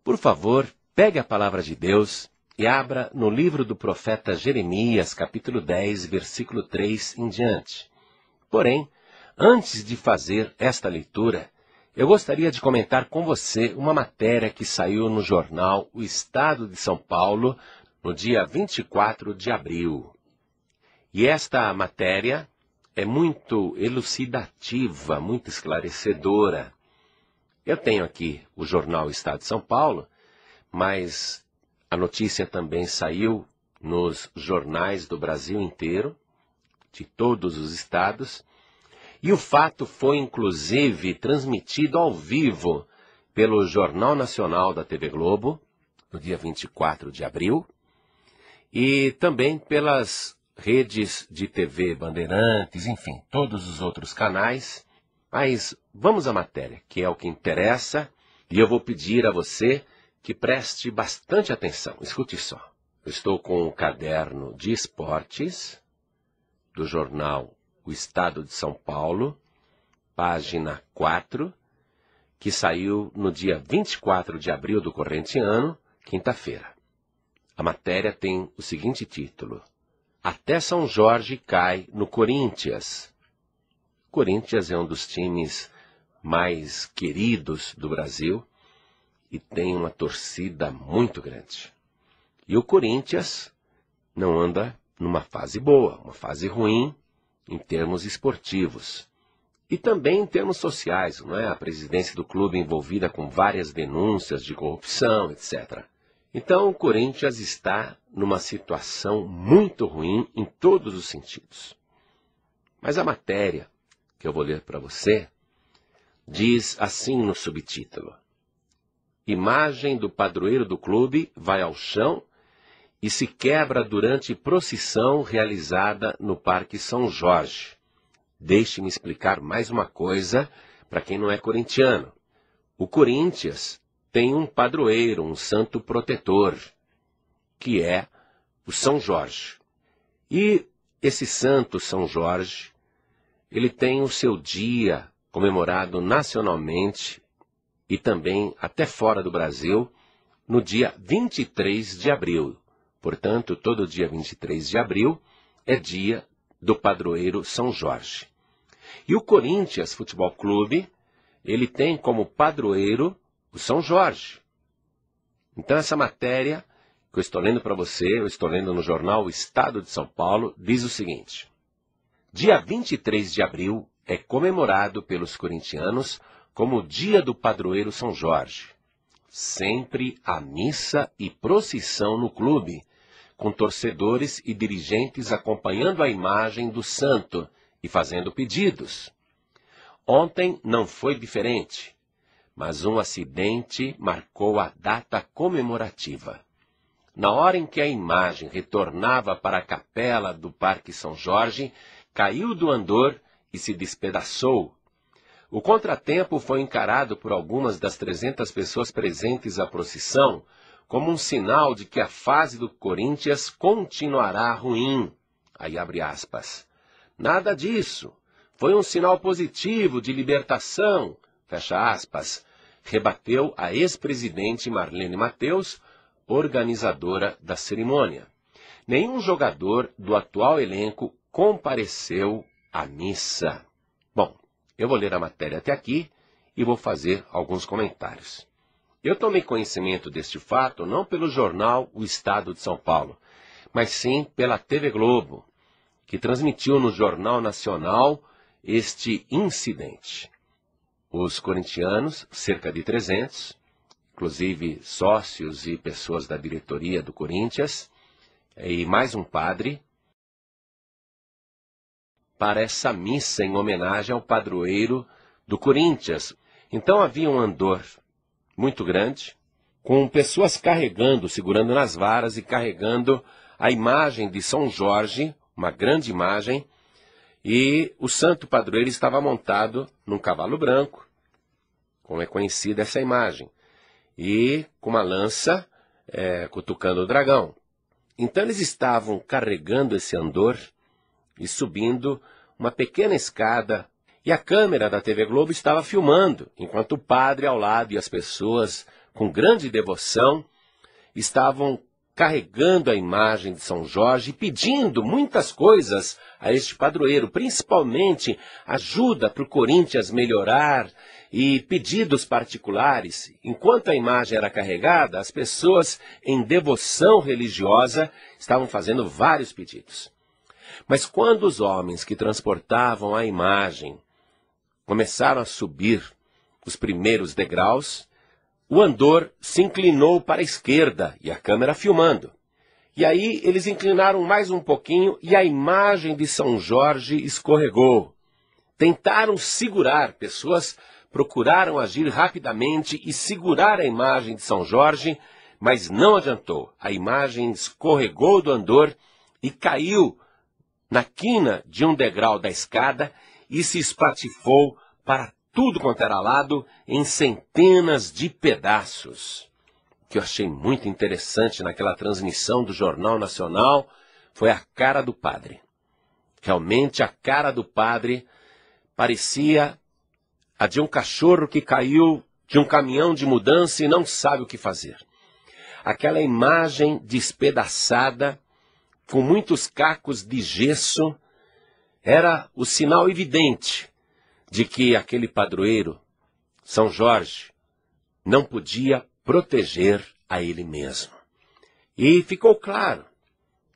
Por favor, pegue a palavra de Deus e abra no livro do profeta Jeremias, capítulo 10, versículo 3 em diante. Porém, antes de fazer esta leitura, eu gostaria de comentar com você uma matéria que saiu no jornal O Estado de São Paulo, no dia 24 de abril. E esta matéria é muito elucidativa, muito esclarecedora. Eu tenho aqui o jornal Estado de São Paulo, mas a notícia também saiu nos jornais do Brasil inteiro, de todos os estados, e o fato foi inclusive transmitido ao vivo pelo Jornal Nacional da TV Globo, no dia 24 de abril, e também pelas redes de TV Bandeirantes, enfim, todos os outros canais. Mas vamos à matéria, que é o que interessa, e eu vou pedir a você que preste bastante atenção. Escute só. Eu estou com o caderno de esportes do jornal O Estado de São Paulo, página 4, que saiu no dia 24 de abril do corrente ano, quinta-feira. A matéria tem o seguinte título: Até São Jorge cai no Corinthians. Corinthians é um dos times mais queridos do Brasil e tem uma torcida muito grande. E o Corinthians não anda numa fase boa, uma fase ruim em termos esportivos. E também em termos sociais, não é? A presidência do clube envolvida com várias denúncias de corrupção, etc. Então o Corinthians está numa situação muito ruim em todos os sentidos. Mas a matéria que eu vou ler para você diz assim no subtítulo: Imagem do padroeiro do clube vai ao chão e se quebra durante procissão realizada no Parque São Jorge. Deixe-me explicar mais uma coisa para quem não é corintiano. O Corinthians tem um padroeiro, um santo protetor, que é o São Jorge. E esse santo São Jorge, ele tem o seu dia comemorado nacionalmente e também até fora do Brasil, no dia 23 de abril. Portanto, todo dia 23 de abril é dia do padroeiro São Jorge. E o Corinthians Futebol Clube, ele tem como padroeiro o São Jorge. Então essa matéria que eu estou lendo para você, eu estou lendo no jornal O Estado de São Paulo, diz o seguinte: Dia 23 de abril é comemorado pelos corintianos como o dia do padroeiro São Jorge. Sempre há missa e procissão no clube, com torcedores e dirigentes acompanhando a imagem do santo e fazendo pedidos. Ontem não foi diferente, mas um acidente marcou a data comemorativa. Na hora em que a imagem retornava para a capela do Parque São Jorge, caiu do andor e se despedaçou. O contratempo foi encarado por algumas das 300 pessoas presentes à procissão como um sinal de que a fase do Corinthians continuará ruim. Aí abre aspas. Nada disso. Foi um sinal positivo de libertação, fecha aspas, rebateu a ex-presidente Marlene Matheus, organizadora da cerimônia. Nenhum jogador do atual elenco compareceu à missa. Bom, eu vou ler a matéria até aqui e vou fazer alguns comentários. Eu tomei conhecimento deste fato não pelo jornal O Estado de São Paulo, mas sim pela TV Globo, que transmitiu no Jornal Nacional este incidente. Os corintianos, cerca de 300, inclusive sócios e pessoas da diretoria do Corinthians, e mais um padre, para essa missa em homenagem ao padroeiro do Corinthians. Então havia um andor muito grande, com pessoas carregando, segurando nas varas e carregando a imagem de São Jorge, uma grande imagem, e o santo padroeiro estava montado num cavalo branco, como é conhecida essa imagem, e com uma lança cutucando o dragão. Então eles estavam carregando esse andor e subindo uma pequena escada, e a câmera da TV Globo estava filmando, enquanto o padre ao lado e as pessoas com grande devoção, estavam carregando a imagem de São Jorge e pedindo muitas coisas a este padroeiro, principalmente ajuda para o Corinthians melhorar e pedidos particulares. Enquanto a imagem era carregada, as pessoas em devoção religiosa estavam fazendo vários pedidos. Mas quando os homens que transportavam a imagem começaram a subir os primeiros degraus, o andor se inclinou para a esquerda e a câmera filmando. E aí eles inclinaram mais um pouquinho e a imagem de São Jorge escorregou. Tentaram segurar, pessoas procuraram agir rapidamente e segurar a imagem de São Jorge, mas não adiantou. A imagem escorregou do andor e caiu na quina de um degrau da escada e se espatifou para tudo quanto era lado, em centenas de pedaços. O que eu achei muito interessante naquela transmissão do Jornal Nacional foi a cara do padre. Realmente a cara do padre parecia a de um cachorro que caiu de um caminhão de mudança e não sabe o que fazer. Aquela imagem despedaçada, com muitos cacos de gesso, era o sinal evidente de que aquele padroeiro, São Jorge, não podia proteger a ele mesmo. E ficou claro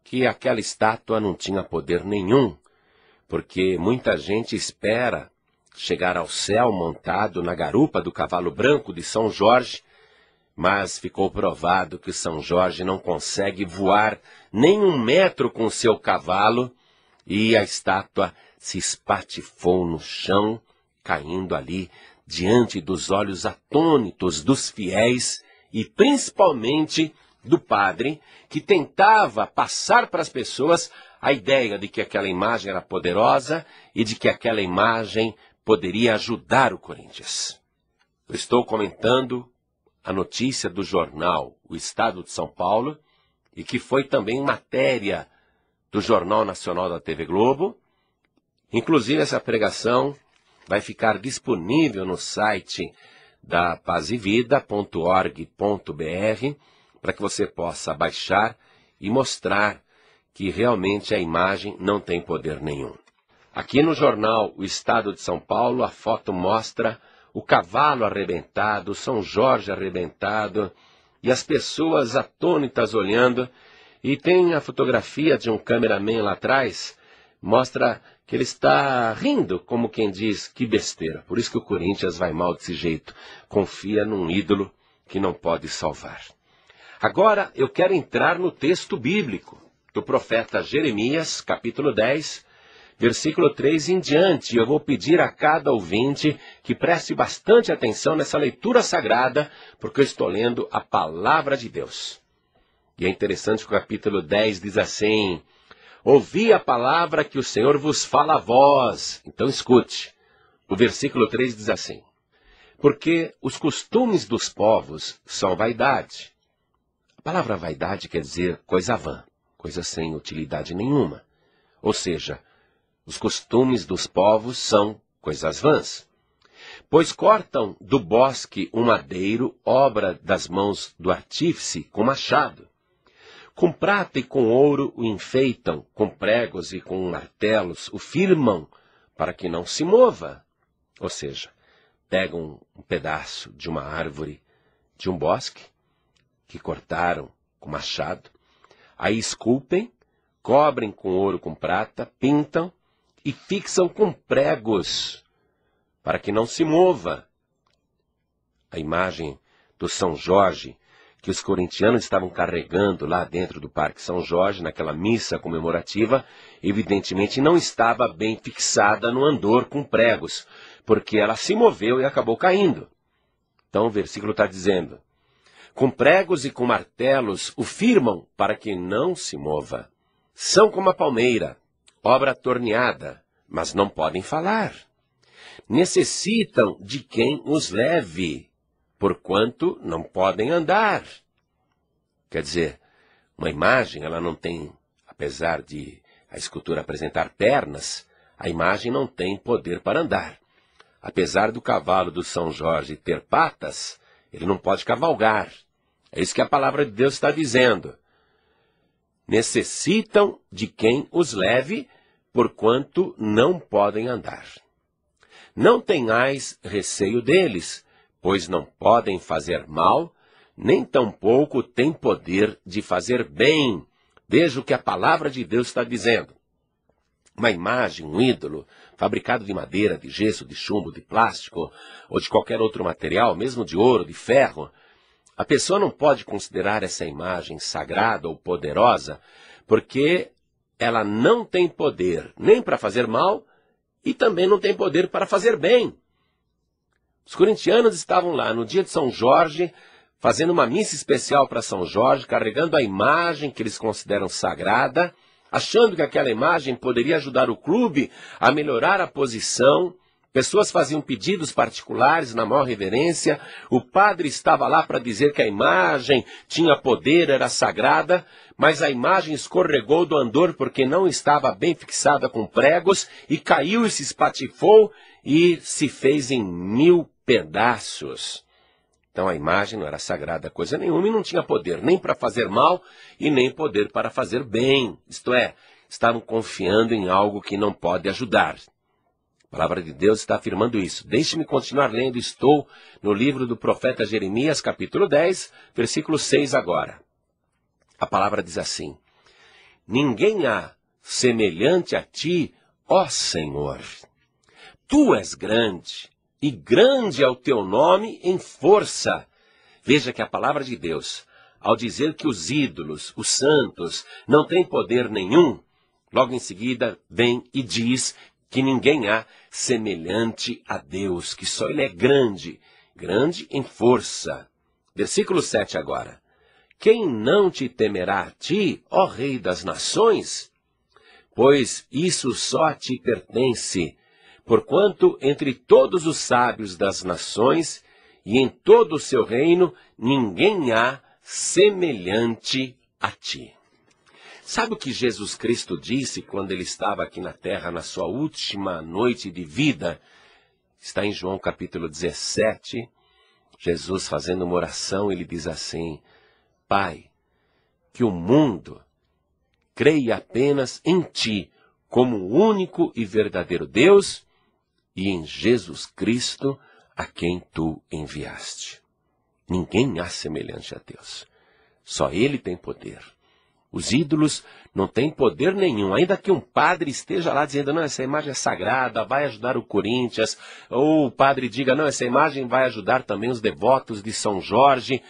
que aquela estátua não tinha poder nenhum, porque muita gente espera chegar ao céu montado na garupa do cavalo branco de São Jorge, mas ficou provado que São Jorge não consegue voar nem 1 metro com seu cavalo, e a estátua se espatifou no chão, caindo ali diante dos olhos atônitos dos fiéis e principalmente do padre, que tentava passar para as pessoas a ideia de que aquela imagem era poderosa e de que aquela imagem poderia ajudar o Corinthians. Eu estou comentando a notícia do jornal O Estado de São Paulo, e que foi também matéria do Jornal Nacional da TV Globo. Inclusive, essa pregação vai ficar disponível no site da pazevida.org.br para que você possa baixar e mostrar que realmente a imagem não tem poder nenhum. Aqui no jornal O Estado de São Paulo, a foto mostra o cavalo arrebentado, São Jorge arrebentado, e as pessoas atônitas olhando, e tem a fotografia de um cameraman lá atrás, mostra que ele está rindo, como quem diz, que besteira. Por isso que o Corinthians vai mal desse jeito, confia num ídolo que não pode salvar. Agora eu quero entrar no texto bíblico do profeta Jeremias, capítulo 10, versículo 3 em diante. Eu vou pedir a cada ouvinte que preste bastante atenção nessa leitura sagrada, porque eu estou lendo a palavra de Deus. E é interessante que o capítulo 10 diz assim: ouvi a palavra que o Senhor vos fala a vós. Então escute. O versículo 3 diz assim: porque os costumes dos povos são vaidade. A palavra vaidade quer dizer coisa vã, coisa sem utilidade nenhuma. Ou seja, os costumes dos povos são coisas vãs. Pois cortam do bosque um madeiro, obra das mãos do artífice, com machado. Com prata e com ouro o enfeitam, com pregos e com martelos o firmam, para que não se mova. Ou seja, pegam um pedaço de uma árvore, de um bosque, que cortaram com machado, aí esculpem, cobrem com ouro, com prata, pintam e fixam com pregos, para que não se mova. A imagem do São Jorge, que os corintianos estavam carregando lá dentro do Parque São Jorge, naquela missa comemorativa, evidentemente não estava bem fixada no andor com pregos, porque ela se moveu e acabou caindo. Então o versículo está dizendo: com pregos e com martelos o firmam para que não se mova. São como a palmeira, obra torneada, mas não podem falar. Necessitam de quem os leve, porquanto não podem andar. Quer dizer, uma imagem, ela não tem, apesar de a escultura apresentar pernas, a imagem não tem poder para andar. Apesar do cavalo do São Jorge ter patas, Ele não pode cavalgar. É isso que a palavra de Deus está dizendo. Necessitam de quem os leve, porquanto não podem andar. Não tenhais receio deles, pois não podem fazer mal, nem tampouco têm poder de fazer bem. Veja o que a palavra de Deus está dizendo. Uma imagem, um ídolo, fabricado de madeira, de gesso, de chumbo, de plástico, ou de qualquer outro material, mesmo de ouro, de ferro, a pessoa não pode considerar essa imagem sagrada ou poderosa, porque ela não tem poder nem para fazer mal e também não tem poder para fazer bem. Os corintianos estavam lá no dia de São Jorge, fazendo uma missa especial para São Jorge, carregando a imagem que eles consideram sagrada, achando que aquela imagem poderia ajudar o clube a melhorar a posição. Pessoas faziam pedidos particulares na maior reverência. O padre estava lá para dizer que a imagem tinha poder, era sagrada, mas a imagem escorregou do andor porque não estava bem fixada com pregos e caiu e se espatifou e se fez em 1000 pedaços. Então a imagem não era sagrada coisa nenhuma e não tinha poder nem para fazer mal e nem poder para fazer bem. Isto é, estavam confiando em algo que não pode ajudar. A palavra de Deus está afirmando isso. Deixe-me continuar lendo. Estou no livro do profeta Jeremias, capítulo 10, versículo 6 agora. A palavra diz assim: Ninguém há semelhante a ti, ó Senhor. Tu és grande, e grande é o teu nome em força. Veja que a palavra de Deus, ao dizer que os ídolos, os santos, não têm poder nenhum, logo em seguida vem e diz que ninguém há semelhante a Deus, que só Ele é grande, grande em força. Versículo 7 agora. Quem não te temerá a ti, ó Rei das nações? Pois isso só a ti pertence, porquanto entre todos os sábios das nações e em todo o seu reino, ninguém há semelhante a ti. Sabe o que Jesus Cristo disse quando ele estava aqui na terra, na sua última noite de vida? Está em João capítulo 17, Jesus fazendo uma oração, ele diz assim: Pai, que o mundo creia apenas em Ti, como o único e verdadeiro Deus, e em Jesus Cristo, a quem Tu enviaste. Ninguém há semelhante a Deus. Só Ele tem poder. Os ídolos não têm poder nenhum. Ainda que um padre esteja lá dizendo, não, essa imagem é sagrada, vai ajudar o Corinthians. Ou o padre diga, não, essa imagem vai ajudar também os devotos de São Jorge.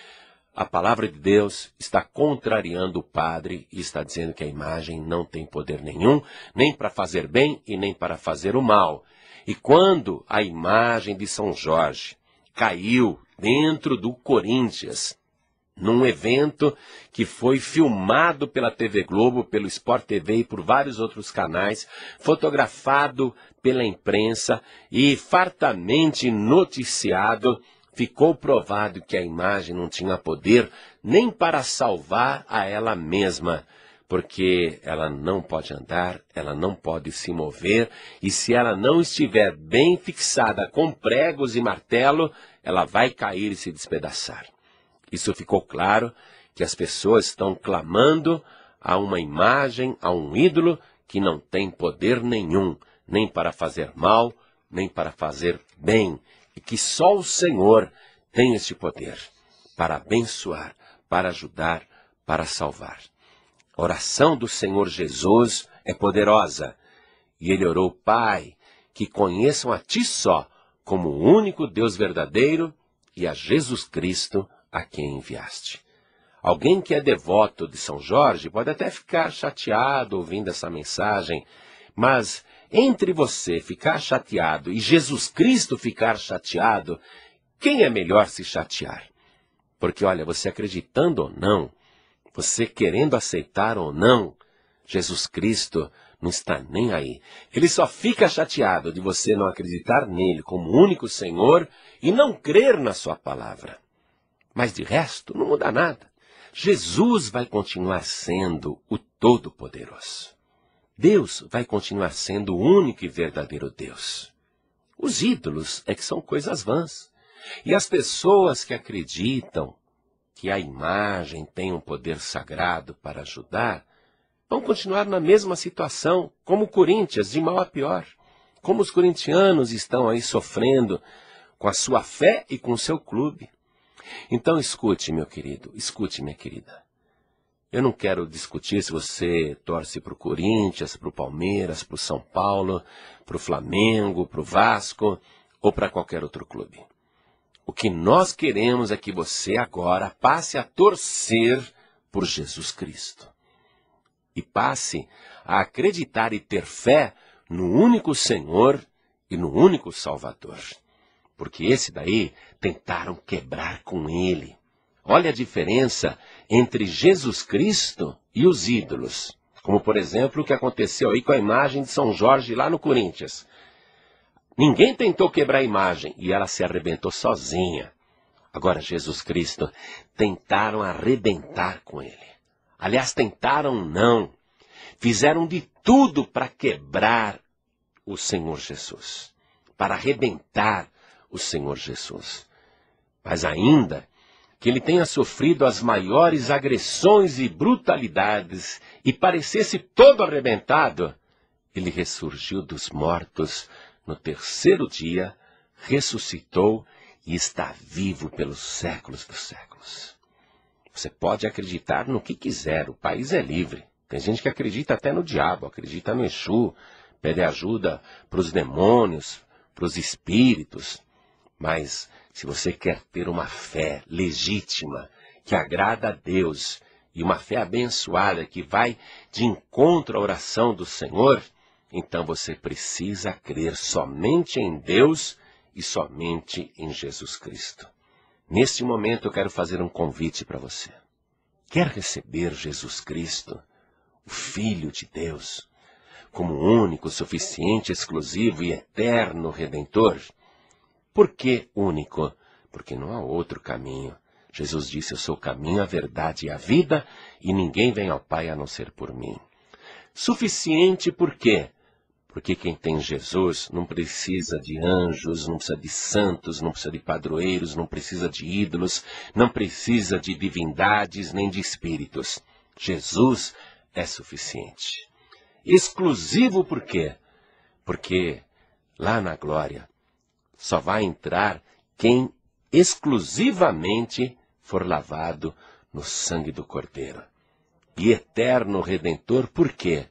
A palavra de Deus está contrariando o padre e está dizendo que a imagem não tem poder nenhum, nem para fazer bem e nem para fazer o mal. E quando a imagem de São Jorge caiu dentro do Corinthians, num evento que foi filmado pela TV Globo, pelo Sport TV e por vários outros canais, fotografado pela imprensa e fartamente noticiado, ficou provado que a imagem não tinha poder nem para salvar a ela mesma, porque ela não pode andar, ela não pode se mover, e se ela não estiver bem fixada com pregos e martelo, ela vai cair e se despedaçar. Isso ficou claro que as pessoas estão clamando a uma imagem, a um ídolo que não tem poder nenhum, nem para fazer mal, nem para fazer bem, e que só o Senhor tem esse poder para abençoar, para ajudar, para salvar. A oração do Senhor Jesus é poderosa, e ele orou, Pai, que conheçam a Ti só, como o único Deus verdadeiro, e a Jesus Cristo, a quem enviaste. Alguém que é devoto de São Jorge pode até ficar chateado ouvindo essa mensagem, mas entre você ficar chateado e Jesus Cristo ficar chateado, quem é melhor se chatear? Porque, olha, você acreditando ou não, você querendo aceitar ou não, Jesus Cristo não está nem aí. Ele só fica chateado de você não acreditar nele como único Senhor e não crer na sua palavra. Mas de resto, não muda nada. Jesus vai continuar sendo o Todo-Poderoso. Deus vai continuar sendo o único e verdadeiro Deus. Os ídolos é que são coisas vãs. E as pessoas que acreditam que a imagem tem um poder sagrado para ajudar, vão continuar na mesma situação, como o Corinthians, de mal a pior. Como os corintianos estão aí sofrendo com a sua fé e com o seu clube. Então escute, meu querido, escute, minha querida. Eu não quero discutir se você torce para o Corinthians, para o Palmeiras, para o São Paulo, para o Flamengo, para o Vasco ou para qualquer outro clube. O que nós queremos é que você agora passe a torcer por Jesus Cristo. E passe a acreditar e ter fé no único Senhor e no único Salvador. Porque esse daí tentaram quebrar com ele. Olha a diferença entre Jesus Cristo e os ídolos. Como, por exemplo, o que aconteceu aí com a imagem de São Jorge lá no Corinthians. Ninguém tentou quebrar a imagem e ela se arrebentou sozinha. Agora, Jesus Cristo, tentaram arrebentar com ele. Aliás, tentaram não. Fizeram de tudo para quebrar o Senhor Jesus. Para arrebentar o Senhor Jesus. Mas ainda que ele tenha sofrido as maiores agressões e brutalidades e parecesse todo arrebentado, ele ressurgiu dos mortos no terceiro dia, ressuscitou e está vivo pelos séculos dos séculos. Você pode acreditar no que quiser, o país é livre. Tem gente que acredita até no diabo, acredita no Exu, pede ajuda para os demônios, para os espíritos. Mas se você quer ter uma fé legítima, que agrada a Deus, e uma fé abençoada que vai de encontro à oração do Senhor, então você precisa crer somente em Deus e somente em Jesus Cristo. Neste momento eu quero fazer um convite para você. Quer receber Jesus Cristo, o Filho de Deus, como único, suficiente, exclusivo e eterno Redentor? Por que único? Porque não há outro caminho. Jesus disse, eu sou o caminho, a verdade e a vida, e ninguém vem ao Pai a não ser por mim. Suficiente por quê? Porque quem tem Jesus não precisa de anjos, não precisa de santos, não precisa de padroeiros, não precisa de ídolos, não precisa de divindades nem de espíritos. Jesus é suficiente. Exclusivo por quê? Porque lá na glória só vai entrar quem exclusivamente for lavado no sangue do Cordeiro. E eterno Redentor, por quê?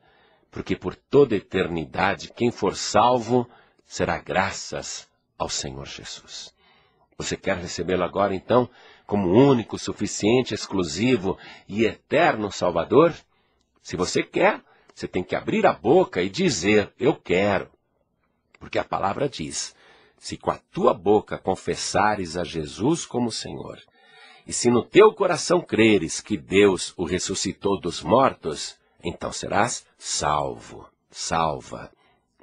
Porque por toda eternidade, quem for salvo será graças ao Senhor Jesus. Você quer recebê-lo agora, então, como único, suficiente, exclusivo e eterno Salvador? Se você quer, você tem que abrir a boca e dizer, eu quero. Porque a palavra diz, se com a tua boca confessares a Jesus como Senhor, e se no teu coração creres que Deus o ressuscitou dos mortos, então serás salvo, salva.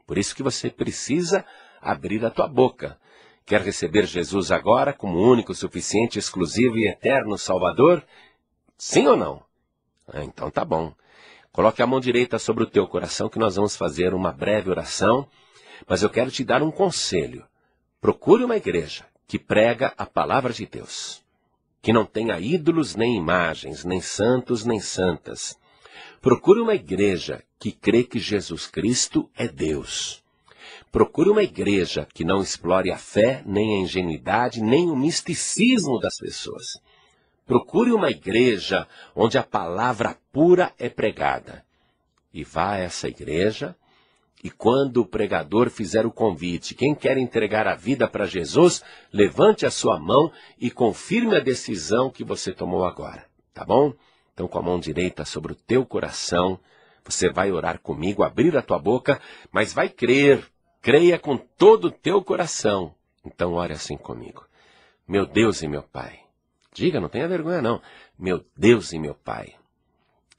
Por isso que você precisa abrir a tua boca. Quer receber Jesus agora como único, suficiente, exclusivo e eterno Salvador? Sim ou não? Então tá bom. Coloque a mão direita sobre o teu coração que nós vamos fazer uma breve oração, mas eu quero te dar um conselho. Procure uma igreja que prega a palavra de Deus, que não tenha ídolos nem imagens, nem santos nem santas. Procure uma igreja que crê que Jesus Cristo é Deus. Procure uma igreja que não explore a fé, nem a ingenuidade, nem o misticismo das pessoas. Procure uma igreja onde a palavra pura é pregada. E vá a essa igreja, e quando o pregador fizer o convite, quem quer entregar a vida para Jesus, levante a sua mão e confirme a decisão que você tomou agora, tá bom? Então, com a mão direita sobre o teu coração, você vai orar comigo, abrir a tua boca, mas vai crer, creia com todo o teu coração. Então, ore assim comigo. Meu Deus e meu Pai. Diga, não tenha vergonha não. Meu Deus e meu Pai,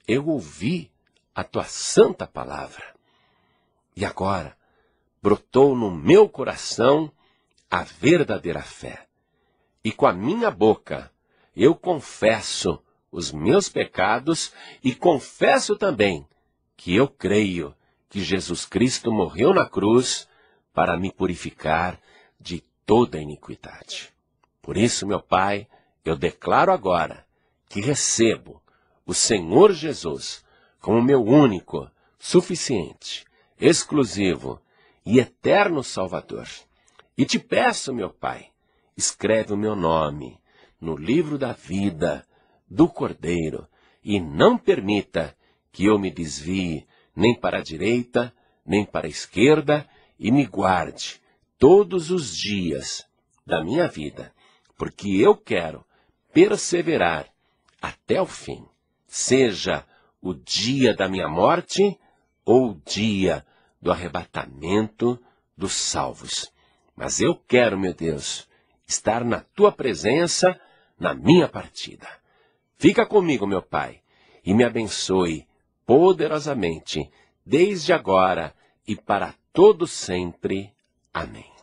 eu ouvi a tua santa palavra. E agora, brotou no meu coração a verdadeira fé. E com a minha boca, eu confesso os meus pecados e confesso também que eu creio que Jesus Cristo morreu na cruz para me purificar de toda iniquidade. Por isso, meu Pai, eu declaro agora que recebo o Senhor Jesus como meu único, suficiente, exclusivo e eterno Salvador. E te peço, meu Pai, escreve o meu nome no livro da vida do Cordeiro e não permita que eu me desvie nem para a direita, nem para a esquerda, e me guarde todos os dias da minha vida, porque eu quero perseverar até o fim, seja o dia da minha morte ou o dia do arrebatamento dos salvos. Mas eu quero, meu Deus, estar na tua presença na minha partida. Fica comigo, meu Pai, e me abençoe poderosamente, desde agora e para todo sempre. Amém.